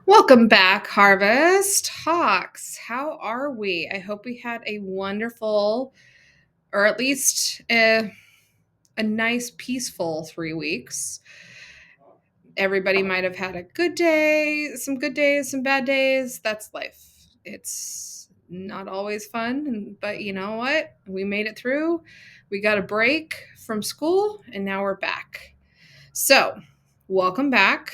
Welcome back, Harvest Hawks. How are we? I hope we had a wonderful, or at least a nice, peaceful 3 weeks. Everybody might have had a good day, some good days, some bad days. That's life. It's not always fun, but you know what? We made it through. We got a break from school, and now we're back. So, welcome back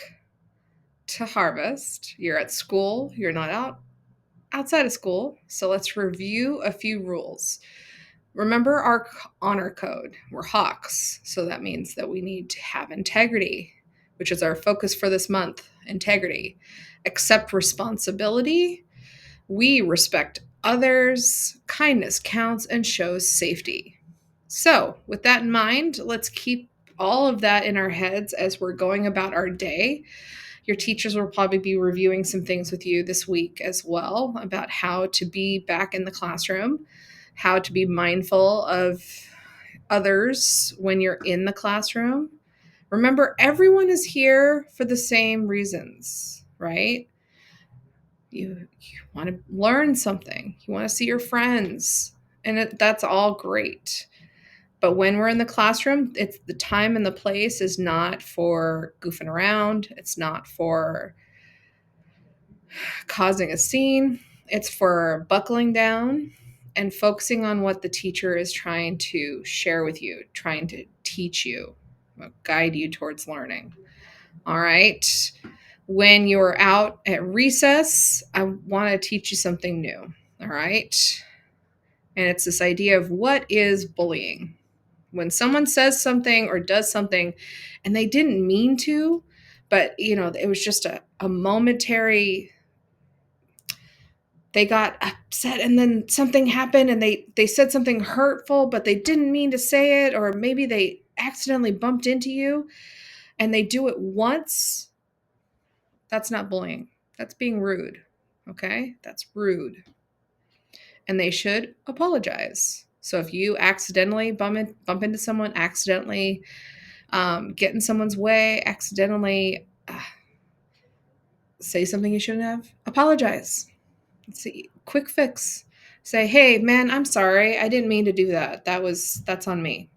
to Harvest. You're at school, you're not outside of school. So let's review a few rules. Remember our honor code. We're Hawks. So that means that we need to have integrity, which is our focus for this month. Integrity. Accept responsibility. We respect others. Kindness counts and shows safety. So, with that in mind, let's keep all of that in our heads as we're going about our day. Your teachers will probably be reviewing some things with you this week as well about how to be back in the classroom, how to be mindful of others when you're in the classroom. Remember, everyone is here for the same reasons, right? You want to learn something, you want to see your friends, and that's all great. But when we're in the classroom, it's the time and the place is not for goofing around. It's not for causing a scene. It's for buckling down and focusing on what the teacher is trying to share with you, trying to teach you, guide you towards learning. All right. When you're out at recess, I want to teach you something new. All right. And it's this idea of what is bullying. When someone says something or does something and they didn't mean to, but it was just a momentary, they got upset and then something happened and they said something hurtful, but they didn't mean to say it, or maybe they accidentally bumped into you and they do it once. That's not bullying. That's being rude. Okay? That's rude. And they should apologize. So if you accidentally bump into someone, accidentally get in someone's way, accidentally say something you shouldn't have, apologize. See, quick fix. Say, hey, man, I'm sorry. I didn't mean to do that. That's on me.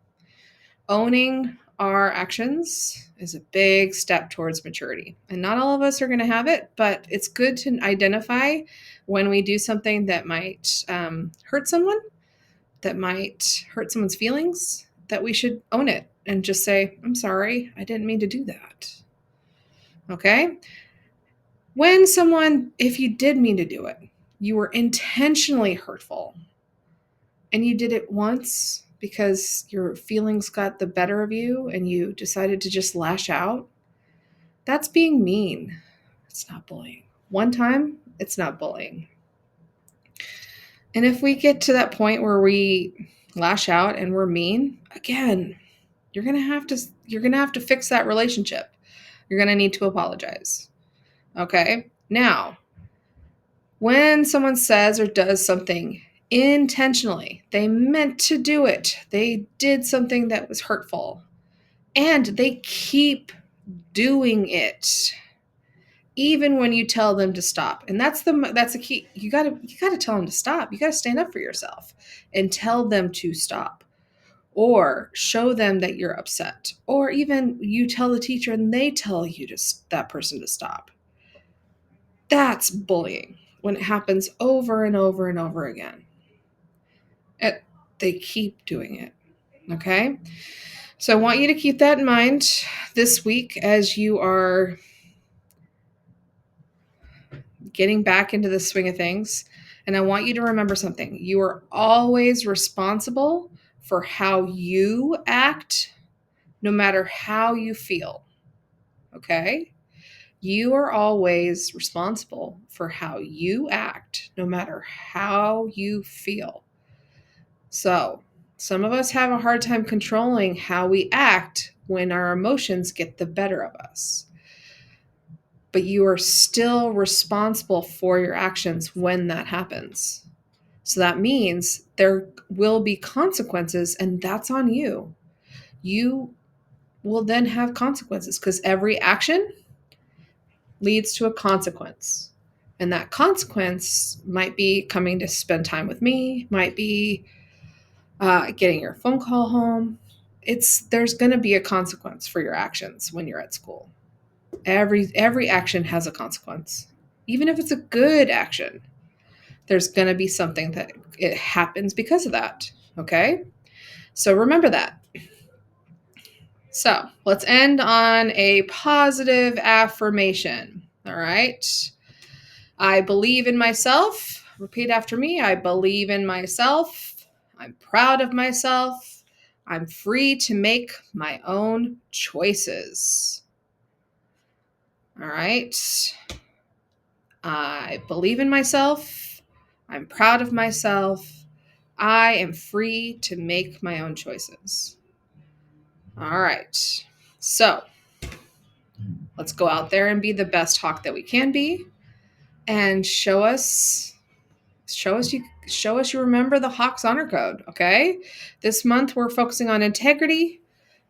Owning our actions is a big step towards maturity. And not all of us are going to have it, but it's good to identify when we do something that might hurt someone, that might hurt someone's feelings, that we should own it and just say, I'm sorry. I didn't mean to do that. Okay? If you did mean to do it, you were intentionally hurtful and you did it once because your feelings got the better of you and you decided to just lash out, that's being mean. It's not bullying. One time, it's not bullying. And if we get to that point where we lash out and we're mean, again, you're going to have to fix that relationship. You're going to need to apologize. Okay? Now, when someone says or does something intentionally, they meant to do it, they did something that was hurtful, and they keep doing it, even when you tell them to stop. And that's the key. You gotta tell them to stop. You gotta stand up for yourself and tell them to stop, or show them that you're upset, or even you tell the teacher and they tell that person to stop. That's bullying when it happens over and over and over again. They keep doing it. Okay? So I want you to keep that in mind this week as you are getting back into the swing of things. And I want you to remember something. You are always responsible for how you act, no matter how you feel. Okay? You are always responsible for how you act, no matter how you feel. So, some of us have a hard time controlling how we act when our emotions get the better of us. But you are still responsible for your actions when that happens. So that means there will be consequences, and that's on you. You will then have consequences because every action leads to a consequence. And that consequence might be coming to spend time with me, might be getting your phone call home. There's going to be a consequence for your actions when you're at school. Every action has a consequence. Even if it's a good action, there's going to be something that it happens because of that. Okay? So remember that. So let's end on a positive affirmation. All right. I believe in myself. Repeat after me. I believe in myself. I'm proud of myself. I'm free to make my own choices. All right. I believe in myself. I'm proud of myself. I am free to make my own choices. All right. So let's go out there and be the best hawk that we can be and show us you remember the Hawks honor code, okay? This month we're focusing on integrity.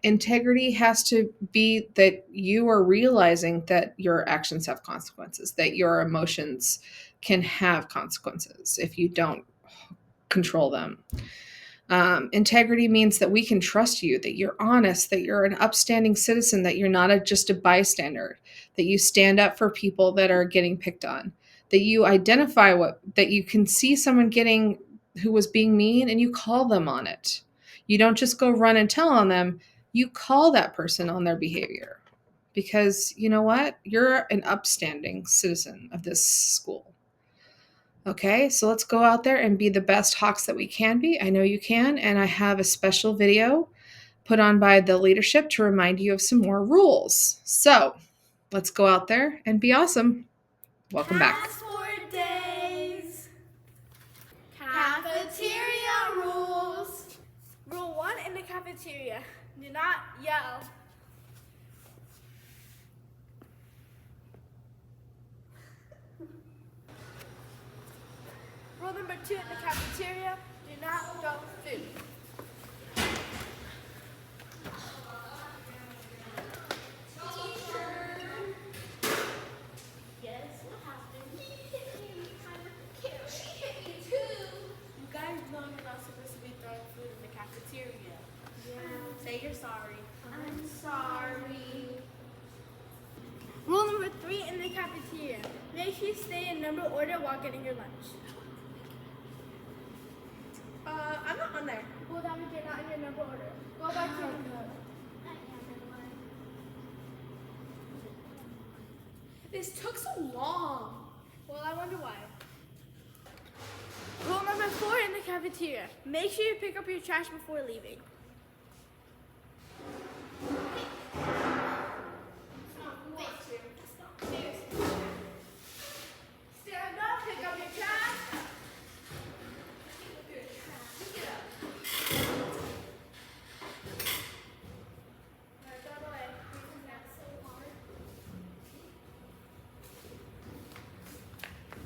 Integrity has to be that you are realizing that your actions have consequences, that your emotions can have consequences if you don't control them. Integrity means that we can trust you, that you're honest, that you're an upstanding citizen, that you're not just a bystander, that you stand up for people that are getting picked on, that you identify that you can see someone who was being mean and you call them on it. You don't just go run and tell on them, you call that person on their behavior. Because you know what? You're an upstanding citizen of this school. Okay, so let's go out there and be the best hawks that we can be. I know you can, and I have a special video put on by the leadership to remind you of some more rules. So let's go out there and be awesome. Welcome back. Passport days. Cafeteria rules. Rule 1 in the cafeteria: do not yell. Rule number 2 in the cafeteria: do not throw food. Yes, what happened? She hit me. She hit me too. You guys know you're not supposed to be throwing food in the cafeteria. Yeah. Say you're sorry. I'm sorry. Rule number 3 in the cafeteria: make sure you stay in number order while getting your lunch. I'm not on there. Well, that means you're not in your number order. Go back to your number order. This took so long. Well, I wonder why. Rule number 4 in the cafeteria: make sure you pick up your trash before leaving. Stand up, pick up your trash.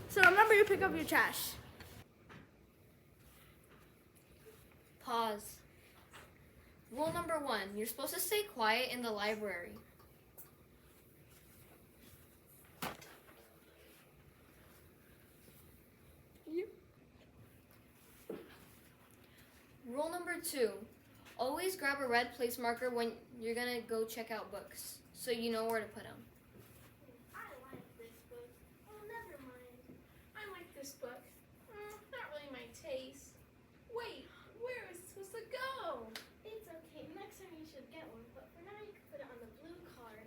So remember, you pick up your trash. Pause. Rule number 1, you're supposed to stay quiet in the library. Rule number 2, always grab a red place marker when you're gonna go check out books, so you know where to put them. I like this book. Oh, never mind. I like this book. Not really my taste. Wait, where is it supposed to go? It's okay. Next time you should get one, but for now you can put it on the blue card.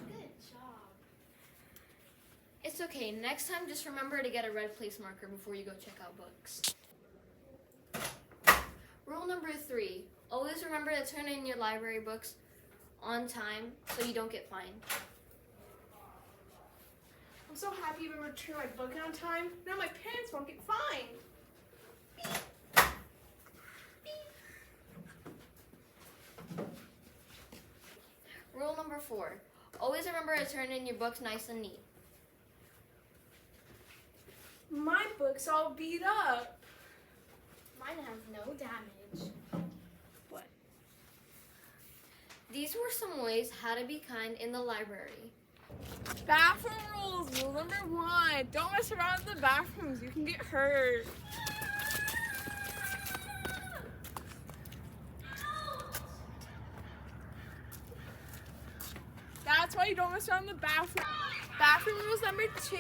Good job. It's okay, next time just remember to get a red place marker before you go check out books. Rule number 3, always remember to turn in your library books on time so you don't get fined. I'm so happy you returned my book on time. Now my parents won't get fined. Rule number 4, always remember to turn in your books nice and neat. My book's all beat up. Mine has no damage. What? These were some ways how to be kind in the library. Bathroom rules. Rule number 1. Don't mess around in the bathrooms. You can get hurt. That's why you don't mess around in the bathroom. Bathroom rules number 2.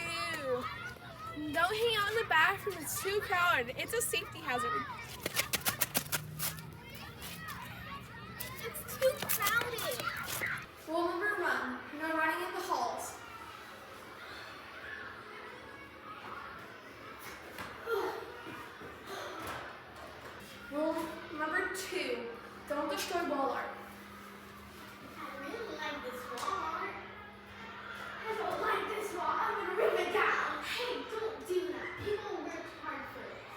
Don't hang out in the bathroom. It's too crowded. It's a safety hazard. It's too crowded. Rule number 1. No running in the halls. Rule number 2. Don't destroy wall art. I really like this wall art. I don't like this wall. I'm gonna rip it down. Hey, don't do that. People work hard for this.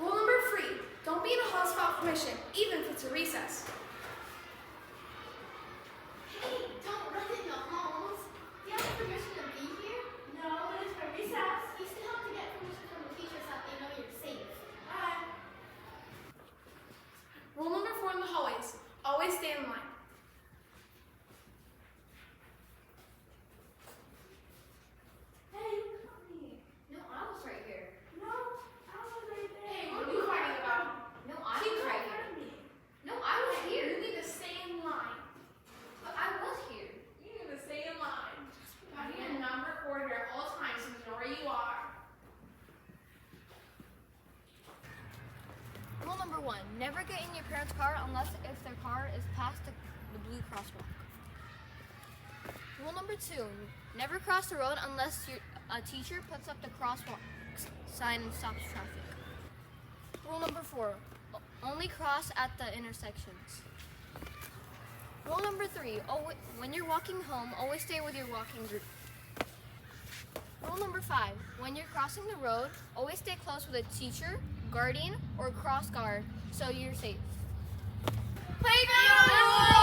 Rule number 3. Don't be in a hall without permission, even if it's a recess. Hey, don't run in the halls. Do you have permission to be here? No, but it's for recess. You still have to get permission from the teacher so that they know you're safe. Rule number 4 in the hallways. Always stay in line. Hey, look at me. No, I was right here. No, I was right there. Hey, what are you fighting about? No, I Keep was right right here. me. No, I was here. You need to stay in line. But I was here. You need to stay in line. You have to get a number order at all times so you know where you are. Rule number 1. Never get in your parents' car unless if their car is past the blue crosswalk. Rule number 2. Never cross the road unless a teacher puts up the crosswalk sign and stops traffic. Rule number 4. Only cross at the intersections. Rule number 3. When you're walking home, always stay with your walking group. Rule number 5. When you're crossing the road, always stay close with a teacher, guardian, or cross guard so you're safe. Playground!